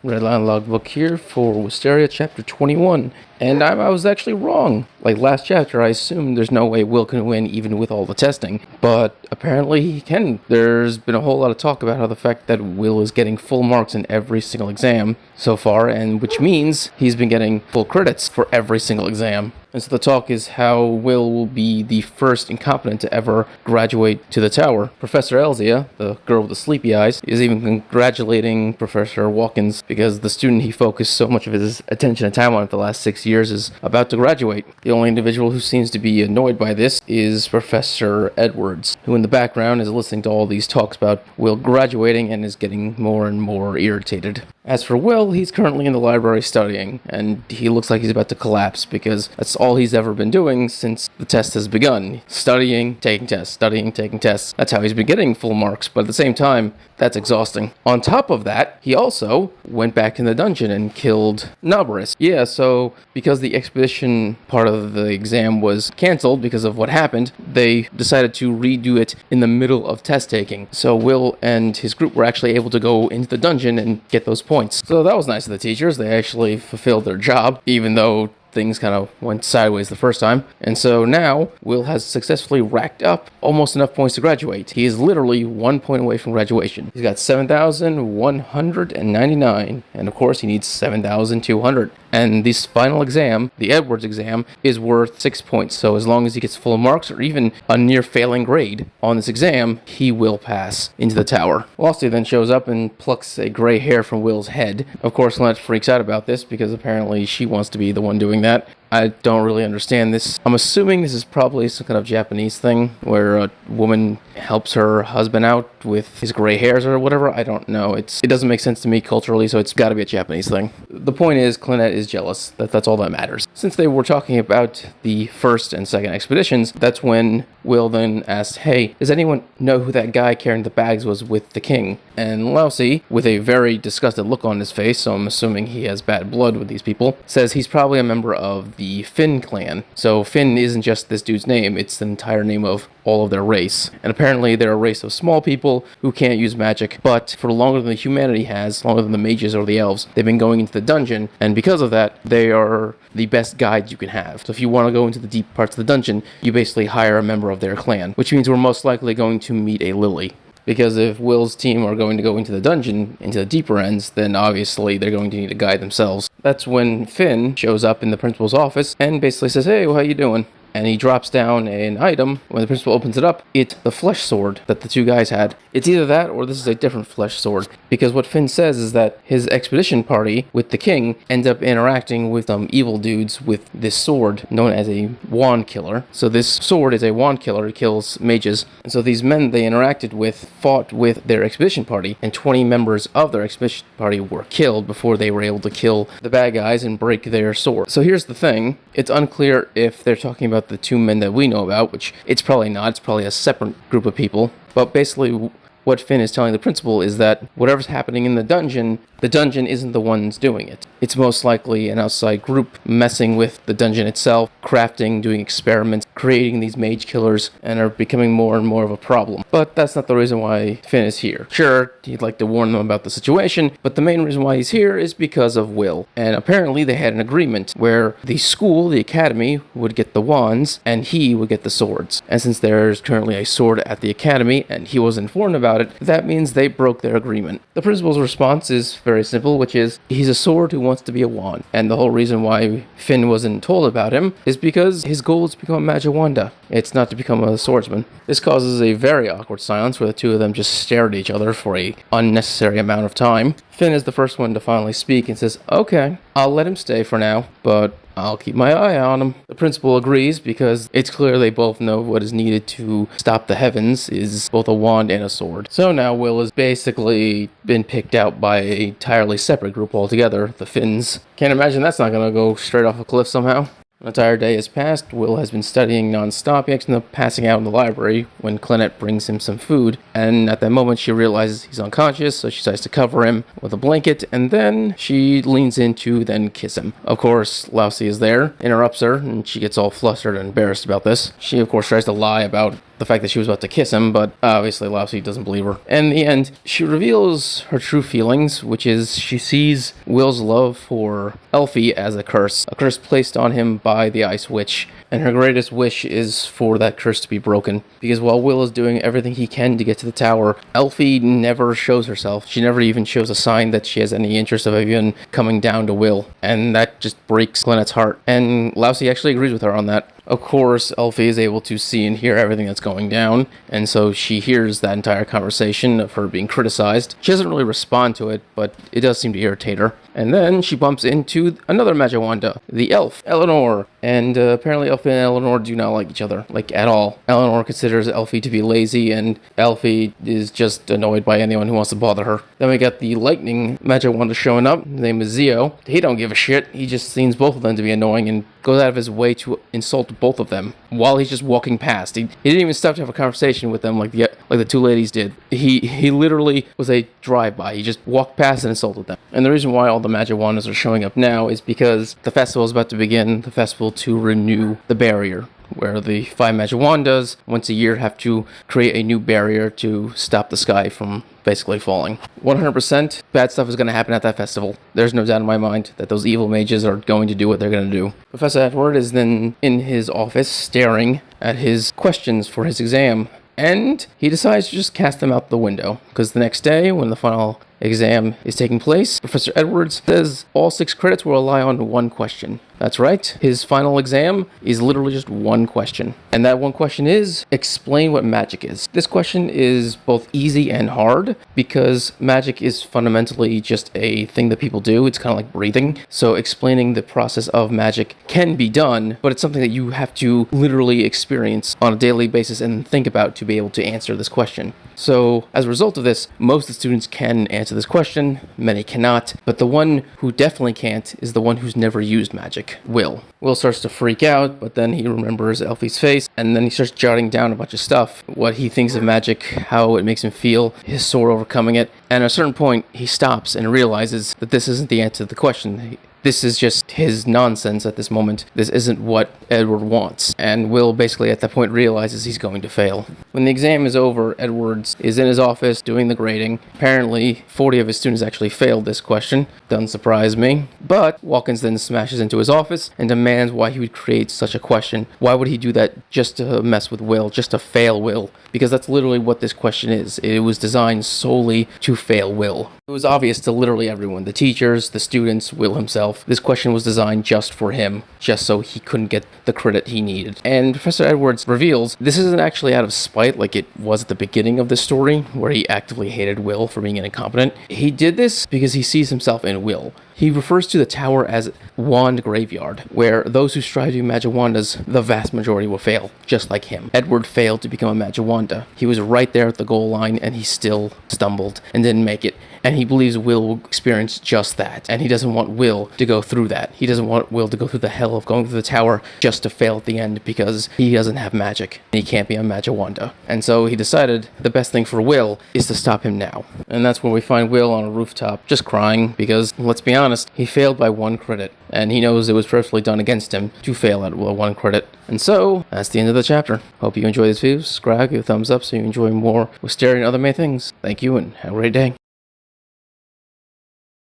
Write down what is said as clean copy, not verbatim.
Redline Logbook here for Wistoria Chapter 21, and I was actually wrong. Like last chapter, I assumed there's no way Will can win even with all the testing, but apparently he can. There's been a whole lot of talk about how the fact that Will is getting full marks in every single exam so far, and which means he's been getting full credits for every single exam. And so the talk is how Will be the first incompetent to ever graduate to the tower. Professor Elzia, the girl with the sleepy eyes, is even congratulating Professor Watkins because the student he focused so much of his attention and time on for the last 6 years is about to graduate. The only individual who seems to be annoyed by this is Professor Edwards, who in the background is listening to all these talks about Will graduating and is getting more and more irritated. As for Will, he's currently in the library studying, and he looks like he's about to collapse because that's all he's ever been doing since the test has begun. Studying, taking tests, studying, taking tests. That's how he's been getting full marks, but at the same time, that's exhausting. On top of that, he also went back in the dungeon and killed Nabaris. Yeah, so because the expedition part of the exam was cancelled because of what happened, they decided to redo it in the middle of test taking. So Will and his group were actually able to go into the dungeon and get those points. So that was nice of the teachers. They actually fulfilled their job, even though things kind of went sideways the first time. And so now, Will has successfully racked up almost enough points to graduate. He is literally 1 point away from graduation. He's got 7,199, and of course he needs 7,200. And this final exam, the Edwards exam, is worth 6 points. So as long as he gets full marks or even a near failing grade on this exam, he will pass into the tower. Losty then shows up and plucks a gray hair from Will's head. Of course, Lynette freaks out about this because apparently she wants to be the one doing that. I don't really understand this. I'm assuming this is probably some kind of Japanese thing where a woman helps her husband out with his gray hairs or whatever. I don't know. It doesn't make sense to me culturally, so it's got to be a Japanese thing. The point is, Lynette is jealous. That's all that matters. Since they were talking about the first and second expeditions, that's when Will then asked, "Hey, does anyone know who that guy carrying the bags was with the king?" And Lousy, with a very disgusted look on his face, so I'm assuming he has bad blood with these people, says he's probably a member of the Finn clan. So Finn isn't just this dude's name, it's the entire name of all of their race. And apparently they're a race of small people who can't use magic, but for longer than the humanity has, longer than the mages or the elves, they've been going into the dungeon, and because of that, they are the best guides you can have. So if you want to go into the deep parts of the dungeon, you basically hire a member of their clan, which means we're most likely going to meet a Lily. Because if Will's team are going to go into the dungeon, into the deeper ends, then obviously they're going to need a guide themselves. That's when Finn shows up in the principal's office and basically says, "Hey, well, how you doing?" And he drops down an item. When the principal opens it up, it's the flesh sword that the two guys had. It's either that or this is a different flesh sword. Because what Finn says is that his expedition party with the king ends up interacting with some evil dudes with this sword known as a wand killer. So this sword is a wand killer. It kills mages. And so these men they interacted with fought with their expedition party. And 20 members of their expedition party were killed before they were able to kill the bad guys and break their sword. So here's the thing. It's unclear if they're talking about the two men that we know about, which it's probably not. It's probably a separate group of people. But basically, what Finn is telling the principal is that whatever's happening in the dungeon isn't the ones doing it. It's most likely an outside group messing with the dungeon itself, crafting, doing experiments, creating these mage killers, and are becoming more and more of a problem. But that's not the reason why Finn is here. Sure, he'd like to warn them about the situation, but the main reason why he's here is because of Will. And apparently they had an agreement where the school, the academy, would get the wands, and he would get the swords. And since there's currently a sword at the academy, and he was informed about it, that means they broke their agreement. The principal's response is very simple, which is he's a sword who wants to be a wand. And the whole reason why Finn wasn't told about him is because his goal is to become a Magiwanda. It's not to become a swordsman. This causes a very awkward silence where the two of them just stare at each other for a unnecessary amount of time. Finn is the first one to finally speak and says, "Okay, I'll let him stay for now, but I'll keep my eye on him." The principal agrees because it's clear they both know what is needed to stop the heavens is both a wand and a sword. So now Will has basically been picked out by an entirely separate group altogether, the Finns. Can't imagine that's not going to go straight off a cliff somehow. An entire day has passed. Will has been studying non-stop. He ends up passing out in the library when Lynette brings him some food. And at that moment, she realizes he's unconscious, so she decides to cover him with a blanket. And then she leans in to then kiss him. Of course, Lousy is there, interrupts her, and she gets all flustered and embarrassed about this. She, of course, tries to lie about the the fact that she was about to kiss him, but obviously Lousy doesn't believe her. And in the end, she reveals her true feelings, which is she sees Will's love for Elfie as a curse placed on him by the Ice Witch. And her greatest wish is for that curse to be broken. Because while Will is doing everything he can to get to the tower, Elfie never shows herself. She never even shows a sign that she has any interest of even coming down to Will. And that just breaks Lynette's heart. And Lousy actually agrees with her on that. Of course, Elfie is able to see and hear everything that's going down, and so she hears that entire conversation of her being criticized. She doesn't really respond to it, but it does seem to irritate her. And then she bumps into another Majawanda, the elf, Eleanor. And apparently Elfie and Eleanor do not like each other, like at all. Eleanor considers Elfie to be lazy, and Elfie is just annoyed by anyone who wants to bother her. Then we got the lightning Majawanda showing up. His name is Zio. He don't give a shit. He just seems both of them to be annoying and goes out of his way to insult both of them while he's just walking past. He didn't even stop to have a conversation with them like the two ladies did. He literally was a drive-by. He just walked past and insulted them. And the reason why all the Majawandas are showing up now is because the festival is about to begin, the festival to renew the barrier, where the 5 Majawandas once a year have to create a new barrier to stop the sky from basically falling. 100% bad stuff is going to happen at that festival. There's no doubt in my mind that those evil mages are going to do what they're going to do. Professor Edward is then in his office staring at his questions for his exam, and he decides to just cast them out the window, because the next day, when the final exam is taking place, Professor Edwards says all 6 credits will rely on one question. That's right, his final exam is literally just one question. And that one question is, explain what magic is. This question is both easy and hard, because magic is fundamentally just a thing that people do. It's kind of like breathing. So explaining the process of magic can be done, but it's something that you have to literally experience on a daily basis and think about to be able to answer this question. So as a result of this, most of the students can answer this question, many cannot, but the one who definitely can't is the one who's never used magic, Will. Will starts to freak out, but then he remembers Elfie's face, and then he starts jotting down a bunch of stuff, what he thinks of magic, how it makes him feel, his sore overcoming it, and at a certain point, he stops and realizes that this isn't the answer to the question. This is just his nonsense at this moment. This isn't what Edward wants. And Will basically at that point realizes he's going to fail. When the exam is over, Edwards is in his office doing the grading. Apparently, 40 of his students actually failed this question. Doesn't surprise me. But Watkins then smashes into his office and demands why he would create such a question. Why would he do that just to mess with Will, just to fail Will? Because that's literally what this question is. It was designed solely to fail Will. It was obvious to literally everyone, the teachers, the students, Will himself. This question was designed just for him, just so he couldn't get the credit he needed. And Professor Edwards reveals this isn't actually out of spite like it was at the beginning of the story, where he actively hated Will for being incompetent. He did this because he sees himself in Will. He refers to the tower as Wand Graveyard, where those who strive to be Majawandas, the vast majority will fail, just like him. Edward failed to become a Majawanda. He was right there at the goal line, and he still stumbled and didn't make it. And he believes Will will experience just that, and he doesn't want Will to go through that. He doesn't want Will to go through the hell of going through the tower just to fail at the end because he doesn't have magic, and he can't be a Majawanda. And so he decided the best thing for Will is to stop him now. And that's when we find Will on a rooftop, just crying, because, let's be honest, he failed by 1 credit, and he knows it was purposely done against him to fail at 1 credit. And so, that's the end of the chapter. Hope you enjoy this video. Subscribe, give a thumbs up so you enjoy more Wistoria and other May things. Thank you, and have a great day.